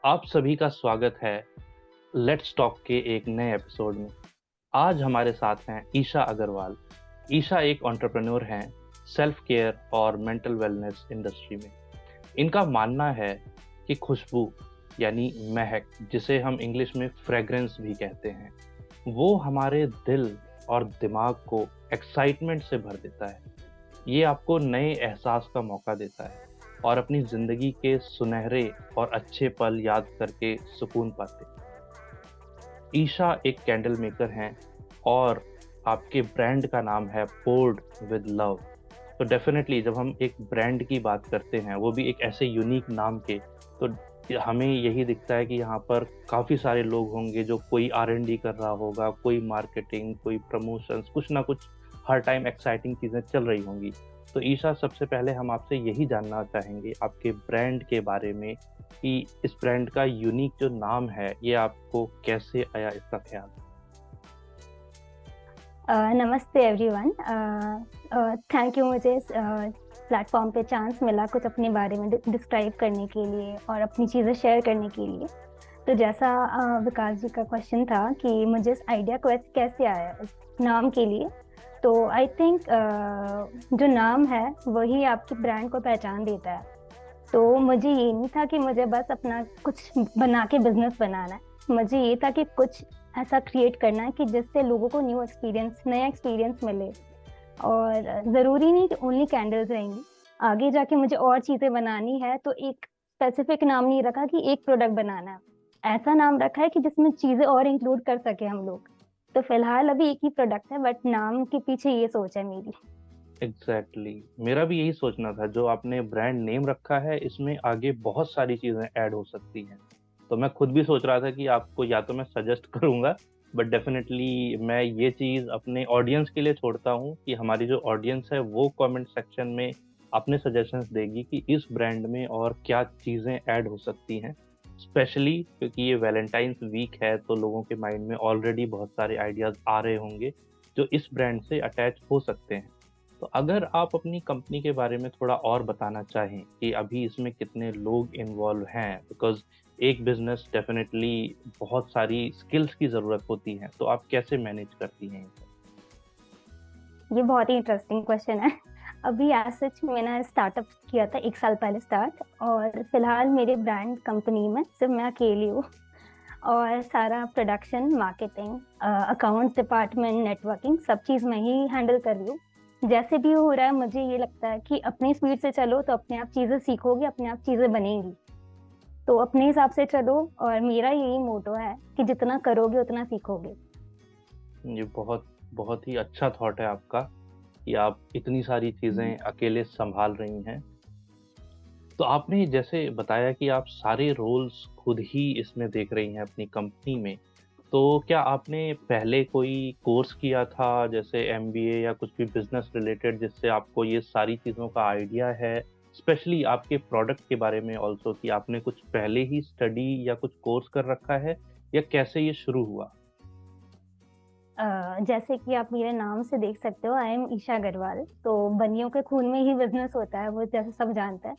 आप सभी का स्वागत है लेट्स टॉक के एक नए एपिसोड में। आज हमारे साथ हैं ईशा अग्रवाल। ईशा एक एंटरप्रेन्योर हैं सेल्फ केयर और मेंटल वेलनेस इंडस्ट्री में। इनका मानना है कि खुशबू यानी महक, जिसे हम इंग्लिश में फ्रेग्रेंस भी कहते हैं, वो हमारे दिल और दिमाग को एक्साइटमेंट से भर देता है। ये आपको नए एहसास का मौका देता है और अपनी ज़िंदगी के सुनहरे और अच्छे पल याद करके सुकून पाते हैं। ईशा एक कैंडल मेकर हैं और आपके ब्रांड का नाम है पोर्ड विद लव। तो डेफ़िनेटली जब हम एक ब्रांड की बात करते हैं, वो भी एक ऐसे यूनिक नाम के, तो हमें यही दिखता है कि यहाँ पर काफ़ी सारे लोग होंगे जो कोई R&D कर रहा होगा, कोई मार्केटिंग, कोई प्रमोशंस, कुछ ना कुछ हर टाइम एक्साइटिंग चीज़ें चल रही होंगी। तो ईशा, सबसे पहले हम आपसे यही जानना चाहेंगे आपके ब्रांड के बारे में कि इस ब्रांड का यूनिक जो नाम है, ये आपको कैसे आया इसका ख्याल? नमस्ते एवरीवन। थैंक यू, मुझे इस प्लेटफॉर्म पे चांस मिला कुछ अपने बारे में डिस्क्राइब करने के लिए और अपनी चीज़ें शेयर करने के लिए। तो जैसा विकास जी का क्वेश्चन था कि मुझे इस आइडिया को कैसे आया इस नाम के लिए, तो आई थिंक जो नाम है वही आपकी ब्रांड को पहचान देता है। तो मुझे ये नहीं था कि मुझे बस अपना कुछ बना के बिजनेस बनाना है, मुझे ये था कि कुछ ऐसा क्रिएट करना है कि जिससे लोगों को नया एक्सपीरियंस मिले। और ज़रूरी नहीं कि ओनली कैंडल्स रहेंगी, आगे जाके मुझे और चीज़ें बनानी है, तो एक स्पेसिफिक नाम नहीं रखा कि एक प्रोडक्ट बनाना है, ऐसा नाम रखा है कि जिसमें चीज़ें और इंक्लूड कर सके हम लोग। तो फिलहाल अभी एक ही प्रोडक्ट है, बट नाम के पीछे ये सोच है मेरी। एग्जैक्टली मेरा भी यही सोचना था। जो आपने ब्रांड नेम रखा है, इसमें आगे बहुत सारी चीज़ें ऐड हो सकती हैं। तो मैं खुद भी सोच रहा था कि आपको या तो मैं सजेस्ट करूंगा, बट डेफिनेटली मैं ये चीज़ अपने ऑडियंस के लिए छोड़ता हूँ कि हमारी जो ऑडियंस है वो कमेंट सेक्शन में अपने सजेशंस देगी कि इस ब्रांड में और क्या चीज़ें ऐड हो सकती हैं। स्पेशली क्योंकि ये वैलेंटाइंस वीक है, तो लोगों के माइंड में ऑलरेडी बहुत सारे आइडियाज़ आ रहे होंगे जो इस ब्रांड से अटैच हो सकते हैं। तो अगर आप अपनी कंपनी के बारे में थोड़ा और बताना चाहें कि अभी इसमें कितने लोग इन्वॉल्व हैं, बिकॉज़ एक बिज़नेस डेफ़िनेटली बहुत सारी स्किल्स की ज़रूरत होती है, तो आप कैसे मैनेज करती हैं ये सब? ये बहुत ही इंटरेस्टिंग क्वेश्चन है। अभी एज सच मैंने स्टार्टअप किया था 1 साल पहले स्टार्ट, और फिलहाल मेरे ब्रांड कंपनी में सिर्फ मैं अकेली हूँ, और सारा production, marketing, accounts department, networking, सब चीज़ मैं ही हैंडल कर रही हूँ। जैसे भी हो रहा है, मुझे ये लगता है कि अपनी स्पीड से चलो तो अपने आप चीज़ें सीखोगे, अपने आप चीज़ें बनेंगी। तो अपने हिसाब से चलो, और मेरा यही मोटो है कि जितना करोगे उतना सीखोगे। ये बहुत बहुत ही अच्छा थॉट है आपका कि आप इतनी सारी चीज़ें अकेले सँभाल रही हैं। तो आपने जैसे बताया कि आप सारे रोल्स खुद ही इसमें देख रही हैं अपनी कंपनी में। तो क्या आपने पहले कोई कोर्स किया था, जैसे एमबीए या कुछ भी बिज़नेस रिलेटेड, जिससे आपको ये सारी चीज़ों का आइडिया है? स्पेशली आपके प्रोडक्ट के बारे में ऑल्सो, कि आपने कुछ पहले ही स्टडी या कुछ कोर्स कर रखा है, या कैसे ये शुरू हुआ? जैसे कि आप मेरे नाम से देख सकते हो, आई एम ईशा अग्रवाल। तो बनियों के खून में ही बिजनेस होता है, वो जैसे सब जानते हैं।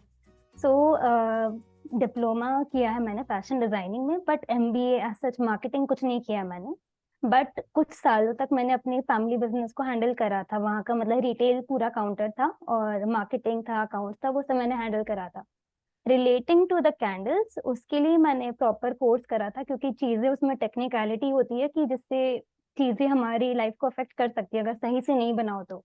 सो डिप्लोमा किया है मैंने फैशन डिजाइनिंग में, but MBA as such marketing कुछ नहीं किया मैंने। बट कुछ सालों तक मैंने अपने फैमिली बिजनेस को हैंडल करा था, वहाँ का मतलब रिटेल पूरा काउंटर था, और मार्केटिंग था, अकाउंट था, वो सब मैंने हैंडल करा था। रिलेटिंग टू द कैंडल्स, उसके लिए मैंने प्रॉपर कोर्स करा था, क्योंकि चीज़ें उसमें टेक्निकलिटी होती है कि जिससे चीज़ें हमारी लाइफ को अफेक्ट कर सकती है अगर सही से नहीं बनाओ तो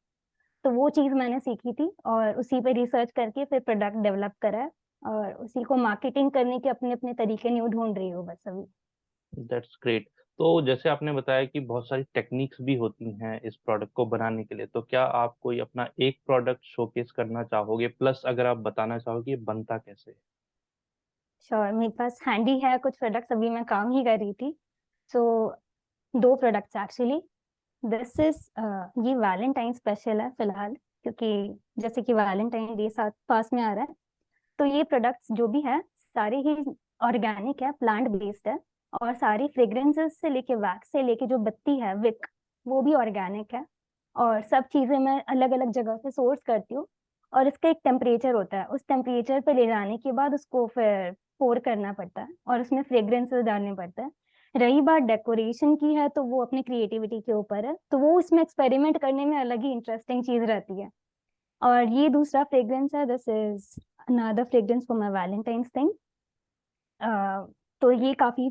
वो चीज़ मैंने सीखी थी, और उसी पे रिसर्च करके फिर प्रोडक्ट डेवलप करा है, और उसी को मार्केटिंग करने के अपने अपने तरीके न्यू ढूंढ रही हूँ बस अभी। That's great. तो जैसे आपने बताया कि बहुत सारी टेक्निक्स भी होती हैं इस प्रोडक्ट को बनाने के लिए, तो क्या आप कोई अपना एक प्रोडक्ट शोकेस करना चाहोगे? प्लस अगर आप बताना चाहो कि ये बनता कैसे है? श्योर, मेरे पास हैंडी है कुछ प्रोडक्ट्स, अभी मैं काम ही कर रही थी। सो 2 प्रोडक्ट्स एक्चुअली। दिस इज ये वैलेंटाइन स्पेशल है फिलहाल, क्योंकि जैसे कि वैलेंटाइन डे साथ पास में आ रहा है। तो ये प्रोडक्ट्स जो भी है सारे ही ऑर्गेनिक है, प्लांट बेस्ड है, और सारी फ्रेग्रेंसेस से लेके वैक्स से लेके जो बत्ती है विक, वो भी ऑर्गेनिक है। और सब चीज़ें मैं अलग अलग जगह से सोर्स करती हूँ, और इसका एक टेम्परेचर होता है, उस टेम्परेचर पे ले जाने के बाद उसको फिर पोर करना पड़ता है और उसमें फ्रेग्रेंसेस डालने पड़ता है। रही बात डेकोरेशन की है तो वो अपनी क्रिएटिविटी के ऊपर है, तो वो उसमें एक्सपेरिमेंट करने में अलग ही इंटरेस्टिंग चीज रहती है। और ये दूसरा फ्रेग्रेंस है, this is another fragrance for my Valentine's thing. तो ये काफी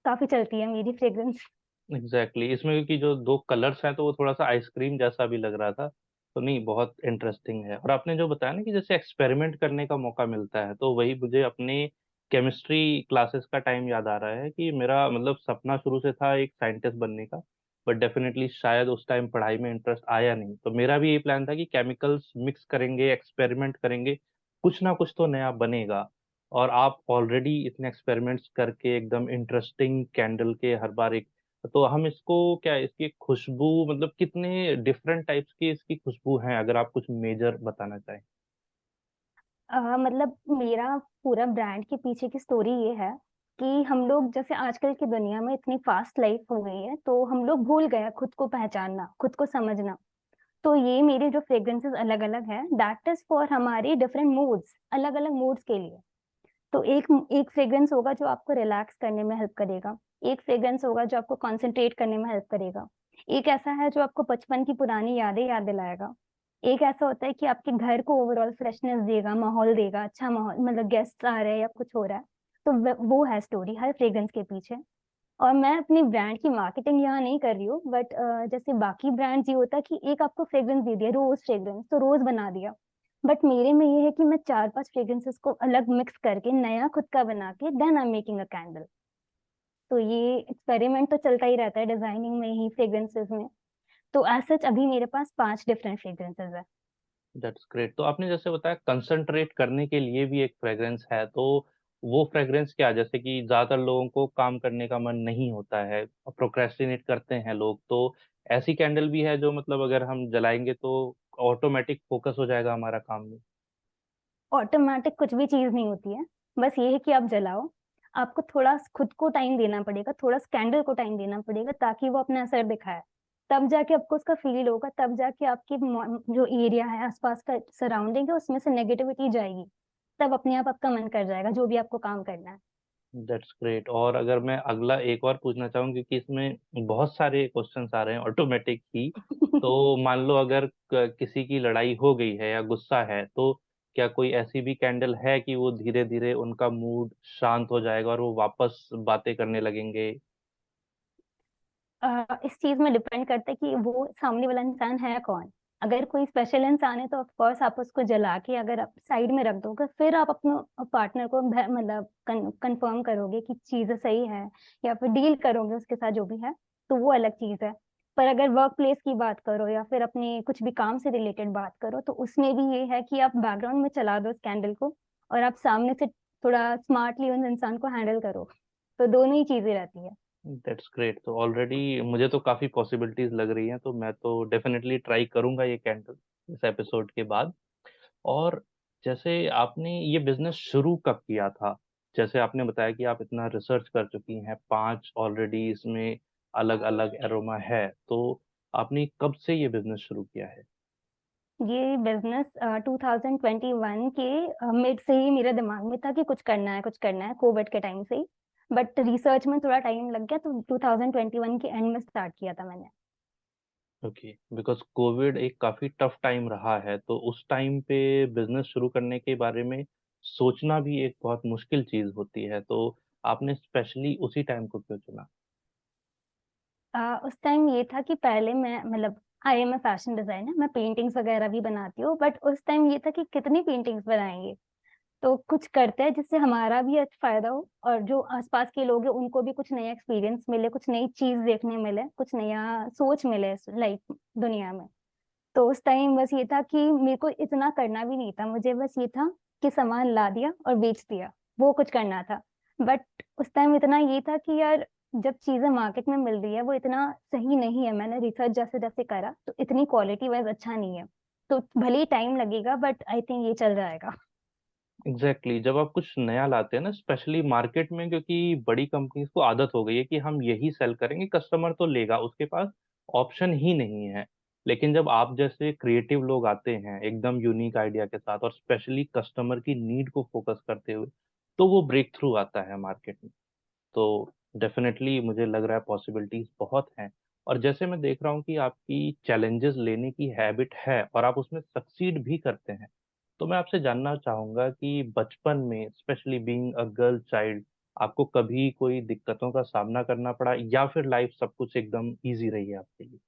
काफी चलती है मेरी फ्रेग्रेंस। एग्जैक्टली इसमें क्योंकि जो दो कलर्स हैं तो वो थोड़ा सा आइसक्रीम जैसा भी लग रहा था। तो नहीं, बहुत इंटरेस्टिंग है। और आपने जो बताया ना कि जैसे एक्सपेरिमेंट करने का मौका मिलता है, तो वही मुझे अपने केमिस्ट्री क्लासेस का टाइम याद आ रहा है कि मेरा मतलब सपना शुरू से था एक साइंटिस्ट बनने का। बट डेफिनेटली शायद उस टाइम पढ़ाई में इंटरेस्ट आया नहीं, तो मेरा भी यही प्लान था कि केमिकल्स मिक्स करेंगे, एक्सपेरिमेंट करेंगे, कुछ ना कुछ तो नया बनेगा। और आप ऑलरेडी इतने एक्सपेरिमेंट्स करके एकदम इंटरेस्टिंग कैंडल के हर बार एक, तो हम इसको क्या, इसकी खुशबू मतलब कितने डिफरेंट टाइप्स की इसकी खुशबू हैं, अगर आप कुछ मेजर बताना चाहें। मतलब मेरा पूरा ब्रांड के पीछे की स्टोरी ये है कि हम लोग जैसे आजकल की दुनिया में इतनी फास्ट लाइफ हो गई है, तो हम लोग भूल गए हैं खुद को पहचानना, खुद को समझना। तो ये मेरे जो फ्रेग्रेंसेस अलग अलग है, दैट इज फॉर हमारे डिफरेंट मूड्स, अलग अलग मूड्स के लिए। तो एक एक फ्रेग्रेंस होगा जो आपको रिलैक्स करने में हेल्प करेगा, एक फ्रेग्रेंस होगा जो आपको कंसंट्रेट करने में हेल्प करेगा, एक ऐसा है जो आपको बचपन की पुरानी यादें याद दिलाएगा, एक ऐसा होता है कि आपके घर को ओवरऑल फ्रेशनेस देगा, माहौल देगा, अच्छा माहौल, मतलब गेस्ट आ रहे हैं या कुछ हो रहा है। तो वो है स्टोरी हर फ्रेग्रेंस के पीछे। और मैं अपनी ब्रांड की मार्केटिंग यहाँ नहीं कर रही हूँ, बट जैसे बाकी ब्रांड्स ये होता है कि एक आपको फ्रेग्रेंस दे दिया, रोज फ्रेग्रेंस, तो रोज बना दिया। बट मेरे में ये है कि मैं 4-5 फ्रेग्रेंसेस को अलग मिक्स करके नया खुद का बना के then I am making a candle. तो ये एक्सपेरिमेंट तो चलता ही रहता है डिजाइनिंग में ही, फ्रेग्रेंसेस में। तो एज सच अभी मेरे पास 5 डिफरेंट फ्रेग्रेंसेस है। That's great. तो आपने जैसे बताया कंसंट्रेट करने के लिए भी एक फ्रेग्रेंस है, तो वो फ्रेग्रेंस क्या, जैसे कि ज्यादातर लोगों को काम करने का मन नहीं होता है, प्रोक्रेस्टिनेट करते हैं लोग, तो ऐसी कैंडल भी है जो मतलब अगर हम जलाएंगे तो ऑटोमेटिक फोकस हो जाएगा हमारा काम में। ऑटोमेटिक कुछ भी चीज नहीं होती है, बस ये है कि आप जलाओ। आपको थोड़ा खुद को टाइम देना पड़ेगा, थोड़ा कैंडल को टाइम देना पड़ेगा ताकि वो अपना असर दिखाए। तब जाके आपको उसका फील होगा, तब जाके आपकी जो एरिया है, आसपास का सराउंडिंग है, उसमें से नेगेटिविटी जाएगी। तब अपने आप आपका मन कर जाएगा जो भी आपको काम करना है। That's great. और अगर मैं अगला एक और पूछना चाहूँ, क्योंकि इसमें बहुत सारे क्वेश्चंस आ रहे हैं ऑटोमेटिक ही। तो मान लो अगर किसी की लड़ाई हो गई है या गुस्सा है, तो क्या कोई ऐसी भी कैंडल है कि वो धीरे धीरे उनका मूड शांत हो जाएगा और वो वापस बातें करने लगेंगे। इस चीज में डिपेंड करता है कि वो सामने वाला इंसान है कौन। अगर कोई स्पेशल इंसान है तो ऑफ कोर्स आप उसको जला के अगर आप साइड में रख दोगे, फिर आप अपने पार्टनर को मतलब कंफर्म करोगे कि चीजें सही है, या फिर डील करोगे उसके साथ जो भी है, तो वो अलग चीज है। पर अगर वर्क प्लेस की बात करो या फिर अपने कुछ भी काम से रिलेटेड बात करो, तो उसमें भी ये है कि आप बैकग्राउंड में चला दो उस कैंडल को, और आप सामने से थोड़ा स्मार्टली उस इंसान को हैंडल करो। तो दोनों ही चीजें रहती है। That's great. तो ऑलरेडी मुझे तो काफी पॉसिबिलिटीज लग रही हैं, तो मैं तो डेफिनेटली ट्राई करूंगा ये कैंडल इस एपिसोड के बाद। और जैसे आपने ये बिजनेस शुरू कब किया था, जैसे आपने बताया कि आप इतना रिसर्च कर चुकी हैं, 5 ऑलरेडी इसमें अलग अलग एरोमा है, तो आपने कब से ये बिजनेस शुरू किया है। ये बिजनेस 2021 के मिड से ही मेरे दिमाग में था कि कुछ करना है, कुछ करना है, कोविड के टाइम से ही। बट रिसर्च में थोड़ा टाइम लग गया, तो 2021 के एंड में स्टार्ट किया था मैंने। ओके, बिकॉज कोविड एक काफी टफ टाइम रहा है, तो उस टाइम पे बिजनेस शुरू करने के बारे में सोचना भी एक बहुत मुश्किल चीज होती है, तो आपने स्पेशली उसी टाइम को क्यों चुना। उस टाइम ये था कि पहले मैं मतलब I am a fashion designer, मैं पेंटिंग्स वगैरह भी बनाती हूँ, बट उस टाइम ये था कि कितनी पेंटिंग्स बनाएंगे। तो कुछ करते हैं जिससे हमारा भी अच्छा फायदा हो, और जो आसपास के लोग हैं उनको भी कुछ नया एक्सपीरियंस मिले, कुछ नई चीज देखने मिले, कुछ नया सोच मिले लाइफ दुनिया में। तो उस टाइम बस ये था कि मेरे को इतना करना भी नहीं था, मुझे बस ये था कि सामान ला दिया और बेच दिया, वो कुछ करना था। बट उस टाइम इतना ये था कि यार, जब चीजें मार्केट में मिल रही है वो इतना सही नहीं है, मैंने रिसर्च जैसे जैसे करा तो इतनी क्वालिटी वाइज अच्छा नहीं है। तो भले ही टाइम लगेगा, बट आई थिंक ये चल जाएगा। एग्जैक्टली जब आप कुछ नया लाते हैं ना, स्पेशली मार्केट में, क्योंकि बड़ी कंपनीज को आदत हो गई है कि हम यही सेल करेंगे, कस्टमर तो लेगा, उसके पास ऑप्शन ही नहीं है। लेकिन जब आप जैसे क्रिएटिव लोग आते हैं एकदम यूनिक आइडिया के साथ और स्पेशली कस्टमर की नीड को फोकस करते हुए, तो वो ब्रेक थ्रू आता है मार्केट में। तो डेफ़िनेटली मुझे लग रहा है पॉसिबिलिटीज़ बहुत हैं। और जैसे मैं देख रहा हूँ कि आपकी चैलेंजेस लेने की हैबिट है और आप उसमें सक्सीड भी करते हैं। तो मैं आपसे जानना चाहूँगा कि बचपन में specially being a girl child आपको कभी कोई दिक्कतों का सामना करना पड़ा या फिर लाइफ़ सब कुछ एकदम ईज़ी रही है आपके लिए?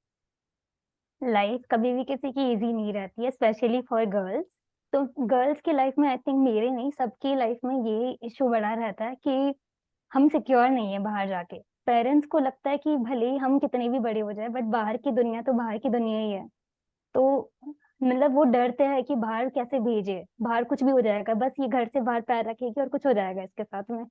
लाइफ कभी भी किसी की इजी नहीं रहती है, स्पेशली फॉर गर्ल्स। तो गर्ल्स की लाइफ में, आई थिंक मेरे नहीं, सबकी लाइफ में ये इशू बड़ा रहता है कि हम सिक्योर नहीं है बाहर जाके। पेरेंट्स को लगता है कि भले ही हम कितने भी बड़े हो जाए, बट बाहर की दुनिया तो बाहर की दुनिया ही है। तो मतलब वो डरते हैं कि बाहर कैसे भेजे, बाहर कुछ भी हो जाएगा, बस ये घर से बाहर पैर रखेगी और कुछ हो जाएगा इसके साथ में।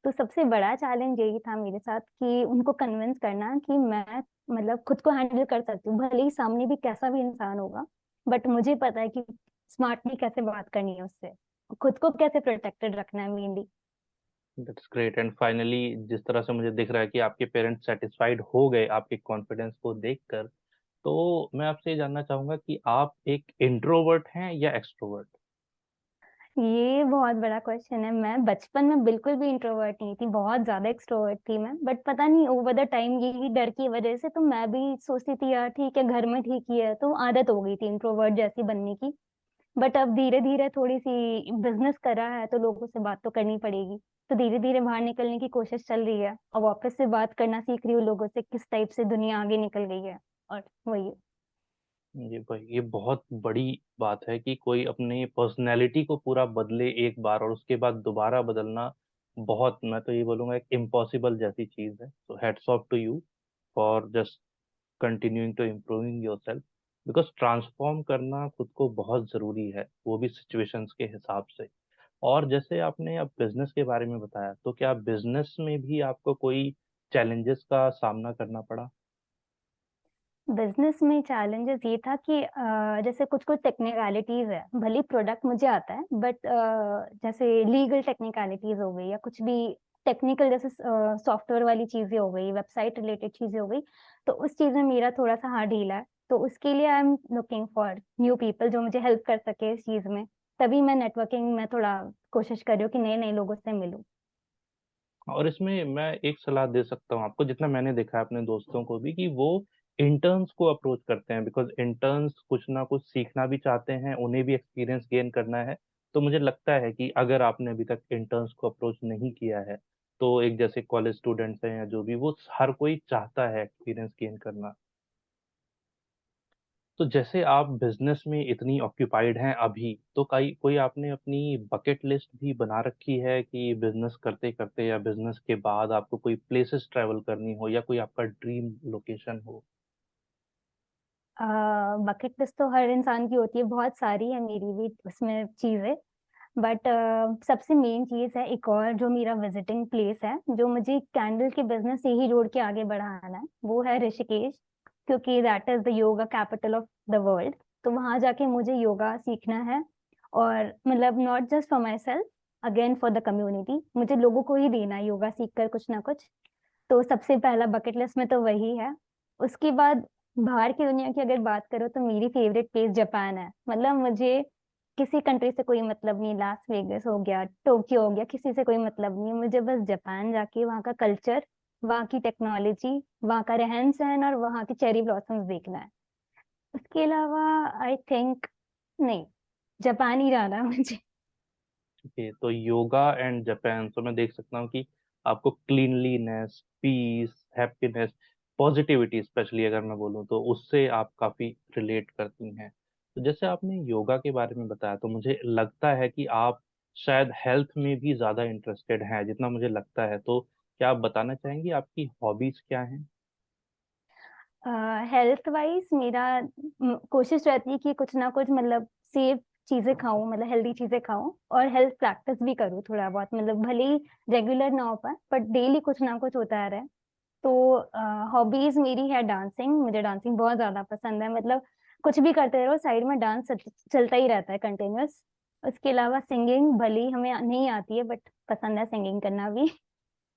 तो सबसे बड़ा चैलेंज यही था मेरे साथ कि उनको कन्विंस करना कि मैं मतलब खुद को हैंडल कर सकती हूँ, भले ही सामने भी कैसा भी इंसान होगा, बट मुझे पता है कि स्मार्टली कैसे बात करनी है उससे, खुद को कैसे प्रोटेक्टेड रखना है mainly. That's great and finally जिस तरह से मुझे दिख रहा है कि आपके पेरेंट्स सैटिस्फाइड हो गए आपके कॉन्फिडेंस को देखकर, तो मैं आपसे ये जानना चाहूँगा कि आप एक इंट्रोवर्ट हैं या एक्सट्रोवर्ट? ये बहुत बड़ा क्वेश्चन है। मैं बचपन में बिल्कुल भी इंट्रोवर्ट नहीं थी, बहुत ज़्यादा एक्सट्रोवर्ट थी मैं। बट पता नहीं ओवर द टाइम यही डर की वज़ह से तो मैं भी सोचती थी यार ठीक है, घर में ठीक ही है, तो आदत हो गई थी इंट्रोवर्ट जैसी बनने की। बट अब धीरे-धीरे थोड़ी-सी बिज़नेस करा है तो लोगों से बात तो करनी पड़ेगी। तो धीरे-धीरे बाहर निकलने की कोशिश चल रही है और वापस से बात करना सीख रही हूँ लोगों से, किस टाइप से दुनिया आगे निकल गई है। और वही। ये बहुत बड़ी बात है कि कोई अपनी पर्सनैलिटी को पूरा बदले एक बार और उसके बाद दोबारा बदलना बहुत, मैं तो ये बोलूँगा, एक इम्पॉसिबल जैसी चीज़ है। So hats off to you for just continuing to improving yourself, because transform करना खुद को बहुत ज़रूरी है, वो भी सिचुएशंस के हिसाब से। और जैसे आपने अब बिज़नेस के बारे में बताया, तो क्या बिज़नेस में भी आपको कोई चैलेंजेस का सामना करना पड़ा? बिज़नेस में चैलेंजेस ये था कि जैसे कुछ-कुछ टेक्निकलिटीज़ है, भले ही प्रोडक्ट मुझे आता है बट जैसे लीगल टेक्निकलिटीज़ हो गई या कुछ भी टेक्निकल जैसे सॉफ्टवेयर वाली चीज़ें हो गई, वेबसाइट रिलेटेड चीज़ें हो गई, तो उस चीज़ में मेरा थोड़ा-सा हाथ ढीला है। तो उसके लिए I am looking for new people जो मुझे हेल्प कर सके इस चीज़ में। तभी मैं नेटवर्किंग में थोड़ा कोशिश कर रही हूँ कि नए-नए लोगों से मिलूँ। और इसमें मैं एक सलाह दे सकता हूँ आपको, जितना मैंने देखा है अपने दोस्तों को भी, कि वो इंटर्न्स को अप्रोच करते हैं, बिकॉज़ इंटर्न्स कुछ ना कुछ सीखना भी चाहते हैं, उन्हें भी एक्सपीरियंस गेन करना है। तो मुझे लगता है कि अगर आपने अभी तक इंटर्न्स को अप्रोच नहीं किया है, तो एक जैसे कॉलेज स्टूडेंट्स हैं या जो भी, वो हर कोई चाहता है एक्सपीरियंस गेन करना। तो जैसे आप बिज़नेस में इतनी ऑक्यूपाइड हैं अभी, तो कई कोई आपने अपनी बकेट लिस्ट भी बना रखी है कि बिज़नेस करते-करते या बिज़नेस के बाद आपको कोई प्लेसेस ट्रैवल करनी हो या कोई आपका ड्रीम लोकेशन हो? अ, बकेट लिस्ट तो हर इंसान की होती है, बहुत सारी है मेरी भी उसमें चीज़ें। बट सबसे मेन चीज़ है एक और जो मेरा विजिटिंग प्लेस है, जो मुझे कैंडल के बिज़नेस से ही जोड़ के आगे बढ़ाना है, वो है ऋषिकेश, क्योंकि that is the yoga capital of the world. तो वहाँ जाके मुझे योगा सीखना है और मतलब not just for my self, again for the community. मुझे लोगों को ही देना है योगा सीख कर कुछ ना कुछ। तो सबसे पहला बकेट लिस्ट में तो वही है। उसके बाद बाहर की दुनिया की अगर बात करो तो मेरी फेवरेट प्लेस जापान है। मतलब मुझे किसी कंट्री से कोई मतलब नहीं, लास वेगास हो गया, टोक्यो हो गया, किसी से कोई मतलब नहीं है। मुझे बस जापान जाके वहाँ का कल्चर, वहाँ की टेक्नोलॉजी, वहाँ का रहन-सहन और वहाँ के चेरी ब्लॉसम्स देखना है। उसके अलावा आई थिंक नहीं, जापान ही जाना है मुझे। ओके, तो योगा एंड जापान, तो मैं देख सकता हूँ कि आपको cleanliness, peace, happiness, positivity specially अगर मैं बोलूँ तो उससे आप काफ़ी रिलेट करती हैं। तो जैसे आपने योगा के बारे में बताया, तो मुझे लगता है कि आप शायद हेल्थ में भी ज़्यादा इंटरेस्टेड हैं, जितना मुझे लगता है। तो क्या आप बताना चाहेंगी आपकी हॉबीज़ क्या हैं? हेल्थ वाइज मेरा कोशिश रहती है कि कुछ ना कुछ मतलब सेफ चीजें खाऊं, मतलब हेल्दी चीजें खाऊं और हेल्थ प्रैक्टिस भी करूं थोड़ा बहुत, मतलब भले ही रेगुलर ना हो पाए बट डेली कुछ ना कुछ होता रहे। तो हॉबीज मेरी है डांसिंग, मुझे डांसिंग बहुत ज्यादा पसंद है। मतलब कुछ भी करते रहो साइड में डांस चलता ही रहता है कंटिन्यूअस। उसके अलावा सिंगिंग भले ही हमें नहीं आती है बट पसंद है सिंगिंग करना भी।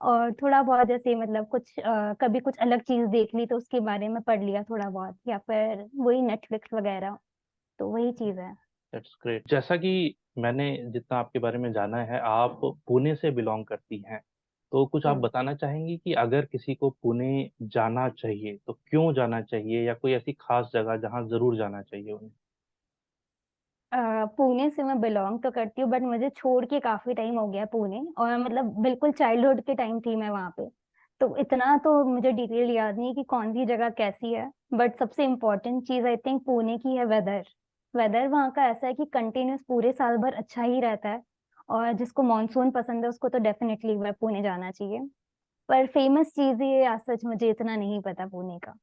और थोड़ा बहुत जैसे मतलब कुछ कभी कुछ अलग चीज़ देख ली तो उसके बारे में पढ़ लिया थोड़ा बहुत, या फिर वही नेटफ्लिक्स वगैरह, तो वही चीज़ है। That's great. जैसा कि मैंने जितना आपके बारे में जाना है, आप पुणे से बिलॉन्ग करती हैं। तो कुछ आप यस। बताना चाहेंगी कि अगर किसी को पुणे जाना चाहिए तो क्यों जाना चाहिए, या कोई ऐसी खास जगह जहाँ ज़रूर जाना चाहिए उन्हें? पुणे से मैं बिलोंग तो करती हूँ, बट मुझे छोड़ के काफी टाइम हो गया पुणे, और मतलब बिल्कुल चाइल्डहुड के टाइम थी मैं वहाँ पे। तो इतना तो मुझे डिटेल याद नहीं कि कौन सी जगह कैसी है। बट सबसे इम्पोर्टेंट चीज आई थिंक पुणे की है वेदर। वेदर वहाँ का ऐसा है कि कंटिन्यूस पूरे साल भर अच्छा ही रहता है। और जिसको मानसून पसंद है उसको तो डेफिनेटली वह पुणे जाना चाहिए। पर फेमस चीजें आज सच मुझे इतना नहीं पता पुणे का।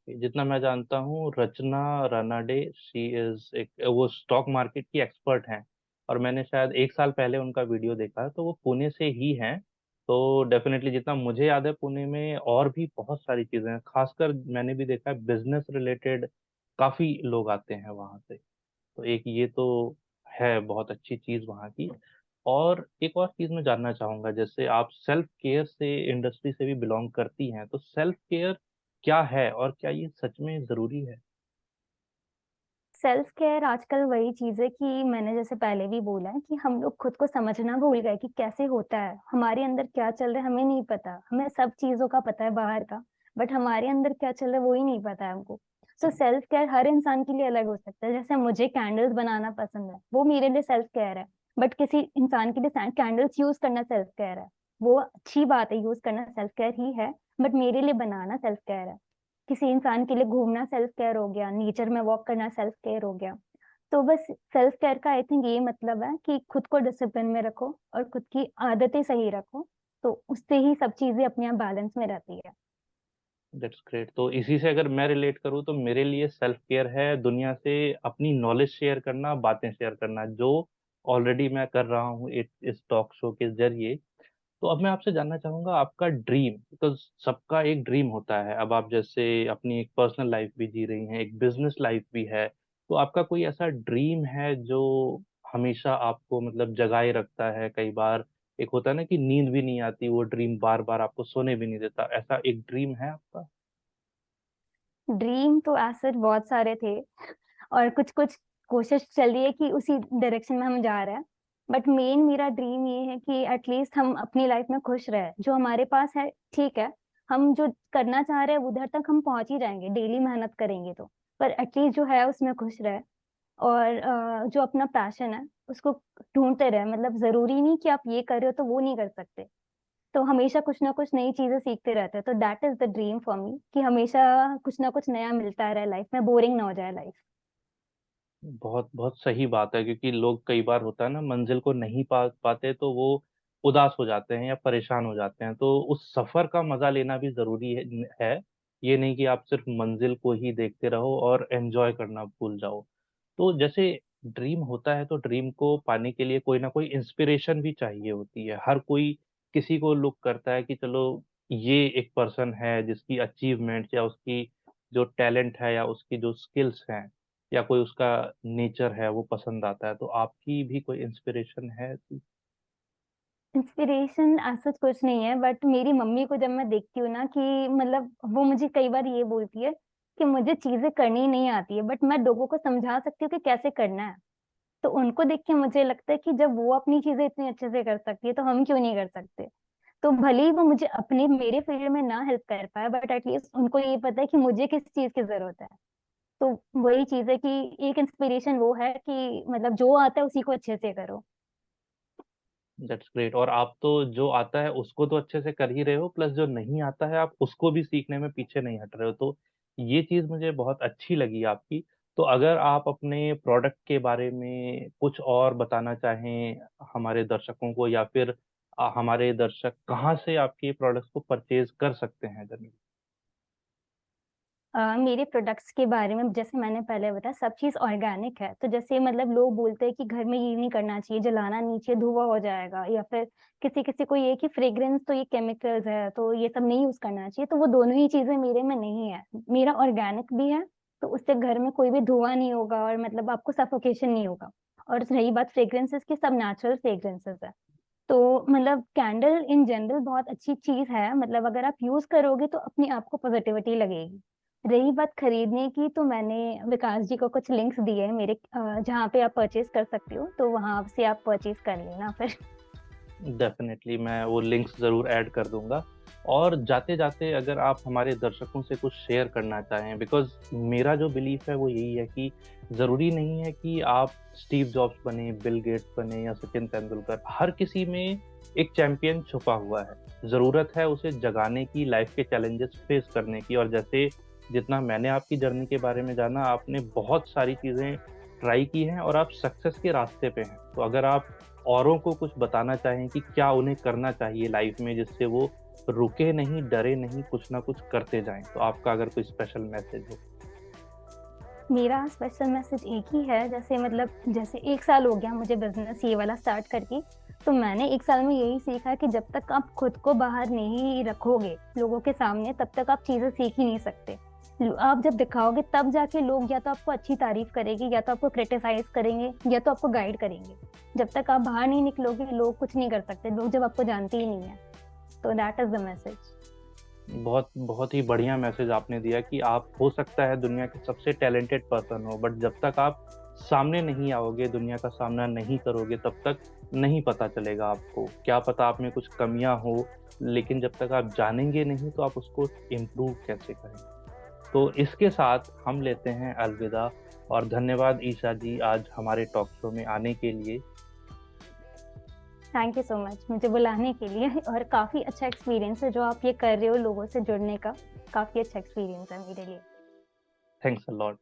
जितना मैं जानता हूँ, रचना रानाडे, शी इज एक, वो स्टॉक मार्केट की एक्सपर्ट हैं। और मैंने शायद 1 साल पहले उनका वीडियो देखा, तो वो पुणे से ही हैं। तो डेफिनेटली जितना मुझे याद है, पुणे में और भी बहुत सारी चीजें हैं। खासकर मैंने भी देखा है, बिजनेस रिलेटेड काफी लोग आते हैं वहां से। तो एक ये तो है बहुत अच्छी चीज वहाँ की। और एक और चीज मैं जानना चाहूंगा, जैसे आप सेल्फ केयर से इंडस्ट्री से भी बिलोंग करती हैं, तो सेल्फ केयर क्या है और क्या ये सच में जरूरी है? सेल्फ केयर आजकल वही चीज है कि मैंने जैसे पहले भी बोला है कि हम लोग खुद को समझना भूल गए कि कैसे होता है, हमारे अंदर क्या चल रहा है हमें नहीं पता। हमें सब चीजों का पता है बाहर का, बट हमारे अंदर क्या चल रहा है वो ही नहीं पता है हमको। तो सेल्फ केयर हर इंसान के लिए अलग हो सकता है। जैसे मुझे कैंडल्स बनाना पसंद है, वो मेरे लिए सेल्फ केयर है। बट किसी इंसान के लिए कैंडल्स यूज करना सेल्फ केयर है। वो अच्छी बात है, यूज करना सेल्फ केयर ही है। बट मेरे लिए बनाना सेल्फ केयर है। किसी इंसान के लिए घूमना सेल्फ केयर हो गया, नेचर में वॉक करना सेल्फ केयर हो गया। तो बस सेल्फ केयर का आई थिंक ये मतलब है कि खुद को डिसिप्लिन में रखो और खुद की आदतें सही रखो। तो उससे ही सब चीजें अपने आप बैलेंस में रहती है। That's great. तो इसी से अगर मैं रिलेट करूँ, तो मेरे लिए सेल्फ केयर है दुनिया से अपनी नॉलेज शेयर करना, बातें शेयर करना, जो ऑलरेडी मैं कर रहा हूँ इस टॉक शो के जरिए। तो अब मैं आपसे जानना चाहूंगा आपका ड्रीम, बिकॉज सबका एक ड्रीम होता है। अब आप जैसे अपनी एक पर्सनल लाइफ भी जी रही हैं, एक बिजनेस लाइफ भी है, तो आपका कोई ऐसा ड्रीम है जो हमेशा आपको मतलब जगाए रखता है? कई बार एक होता है ना कि नींद भी नहीं आती, वो ड्रीम बार बार आपको सोने भी नहीं देता। ऐसा एक ड्रीम है आपका? ड्रीम तो ऐसे बहुत सारे थे, और कुछ कुछ कोशिश चल रही है कि उसी डायरेक्शन में हम जा रहे हैं। बट मेन मेरा ड्रीम ये है कि एटलीस्ट हम अपनी लाइफ में खुश रहे। जो हमारे पास है ठीक है, हम जो करना चाह रहे हैं उधर तक हम पहुंच ही जाएंगे, डेली मेहनत करेंगे तो। पर एटलीस्ट जो है उसमें खुश रहे। और जो अपना पैशन है उसको ढूंढते रहे। मतलब जरूरी नहीं कि आप ये कर रहे हो तो वो नहीं कर सकते। तो हमेशा कुछ ना कुछ नई चीजें सीखते रहते हैं। तो that is the dream for me कि हमेशा कुछ ना कुछ नया मिलता रहे लाइफ में, बोरिंग ना हो जाए लाइफ। बहुत बहुत सही बात है, क्योंकि लोग कई बार होता है ना, मंजिल को नहीं पा पाते तो वो उदास हो जाते हैं या परेशान हो जाते हैं। तो उस सफर का मजा लेना भी जरूरी है। ये नहीं कि आप सिर्फ मंजिल को ही देखते रहो और एंजॉय करना भूल जाओ। तो जैसे ड्रीम होता है, तो ड्रीम को पाने के लिए कोई ना कोई इंस्पिरेशन भी चाहिए होती है। हर कोई किसी को लुक करता है कि चलो, ये एक पर्सन है जिसकी अचीवमेंट्स या उसकी जो टैलेंट है या उसकी जो स्किल्स हैं या कोई उसका नेचर है वो पसंद आता है। तो आपकी भी कोई इंस्पिरेशन है ऐसी? इंस्पिरेशन ऐसा कुछ नहीं है, बट मेरी मम्मी को जब मैं देखती हूँ ना कि मतलब वो मुझे कई बार ये बोलती है कि मुझे चीजें करनी नहीं आती है, बट मैं लोगों को समझा सकती हूँ कि कैसे करना है। तो उनको देख के मुझे लगता है कि जब वो अपनी चीजें इतनी अच्छे से कर सकती है तो हम क्यों नहीं कर सकते। तो भले ही वो मुझे अपने मेरे फील्ड में ना हेल्प कर पाए, बट एटलीस्ट उनको ये पता है कि मुझे किस चीज की जरूरत है। तो वही चीज है कि एक इंस्पिरेशन वो है कि मतलब जो आता है उसी को अच्छे से करो। That's great. और आप तो जो आता है उसको तो अच्छे से कर ही रहे हो, प्लस जो नहीं आता है आप उसको भी सीखने में पीछे नहीं हट रहे हो। तो ये चीज मुझे बहुत अच्छी लगी आपकी। तो अगर आप अपने प्रोडक्ट के बारे में कुछ और बताना चाहें हमारे दर्शकों को, या फिर हमारे दर्शक कहाँ से आपके प्रोडक्ट्स को परचेज कर सकते हैं जनरली? मेरे प्रोडक्ट्स के बारे में जैसे मैंने पहले बताया, सब चीज़ ऑर्गेनिक है। तो जैसे मतलब लोग बोलते हैं कि घर में ये नहीं करना चाहिए, जलाना नहीं चाहिए, धुआं हो जाएगा, या फिर किसी किसी को ये कि फ्रेग्रेंस तो ये केमिकल्स है तो ये सब नहीं यूज करना चाहिए। तो वो दोनों ही चीजें मेरे में नहीं है। मेरा ऑर्गेनिक भी है, तो उससे घर में कोई भी धुआं नहीं होगा और मतलब आपको सफोकेशन नहीं होगा। और रही बात फ्रेग्रेंसेस की, सब नेचुरल फ्रेग्रेंसेस है। तो मतलब कैंडल इन जनरल बहुत अच्छी चीज है। मतलब अगर आप यूज करोगे तो अपने आप को पॉजिटिविटी लगेगी। रही बात खरीदने की, तो मैंने विकास जी को कुछ लिंक्स दिए हैं मेरे, जहाँ पे आप परचेज़ कर सकते हो, तो वहाँ से आप परचेज़ कर लेना फिर। डेफ़िनेटली मैं वो लिंक्स ज़रूर ऐड कर दूँगा। और जाते-जाते अगर आप हमारे दर्शकों से कुछ शेयर करना चाहें, बिकॉज़ मेरा जो बिलीफ़ है वो यही है कि ज़रूरी नहीं है कि आप स्टीव जॉब्स बने, बिल गेट्स बने या सचिन तेंदुलकर। हर किसी में एक चैंपियन छुपा हुआ है। ज़रूरत है उसे जगाने की, लाइफ़ के चैलेंजेस फ़ेस करने की। और जैसे जितना मैंने आपकी जर्नी के बारे में जाना, आपने बहुत सारी चीज़ें ट्राई की हैं और आप सक्सेस के रास्ते पे हैं। तो अगर आप औरों को कुछ बताना चाहें कि क्या उन्हें करना चाहिए लाइफ में जिससे वो रुके नहीं, डरे नहीं, कुछ ना कुछ करते जाएँ, तो आपका अगर कोई स्पेशल मैसेज हो? मेरा स्पेशल मैसेज एक ही है, जैसे मतलब जैसे 1 साल हो गया मुझे बिज़नेस ये वाला स्टार्ट करके, तो मैंने 1 साल में यही सीखा कि जब तक आप खुद को बाहर नहीं रखोगे लोगों के सामने, तब तक आप चीज़ें सीख ही नहीं सकते। आप जब दिखाओगे तब जाके लोग या तो आपको अच्छी तारीफ़ करेंगे, या तो आपको क्रिटिसाइज़ करेंगे, या तो आपको गाइड करेंगे। जब तक आप बाहर नहीं निकलोगे, लोग कुछ नहीं कर सकते, लोग जब आपको जानते ही नहीं हैं। तो दैट इज़ द मैसेज। बहुत बहुत ही बढ़िया मैसेज आपने दिया कि आप हो सकता है दुनिया के सबसे टैलेंटेड पर्सन हो, बट जब तक आप सामने नहीं आओगे, दुनिया का सामना नहीं करोगे, तब तक नहीं पता चलेगा आपको। क्या पता आप में कुछ कमियाँ हो, लेकिन जब तक आप जानेंगे नहीं तो आप उसको इम्प्रूव कैसे करें? तो इसके साथ हम लेते हैं अलविदा। और धन्यवाद ईशा जी आज हमारे टॉक शो में आने के लिए। थैंक यू सो मच मुझे बुलाने के लिए। और काफ़ी अच्छा एक्सपीरियंस है जो आप ये कर रहे हो लोगों से जुड़ने का, काफ़ी अच्छा एक्सपीरियंस है मेरे लिए। Thanks a lot.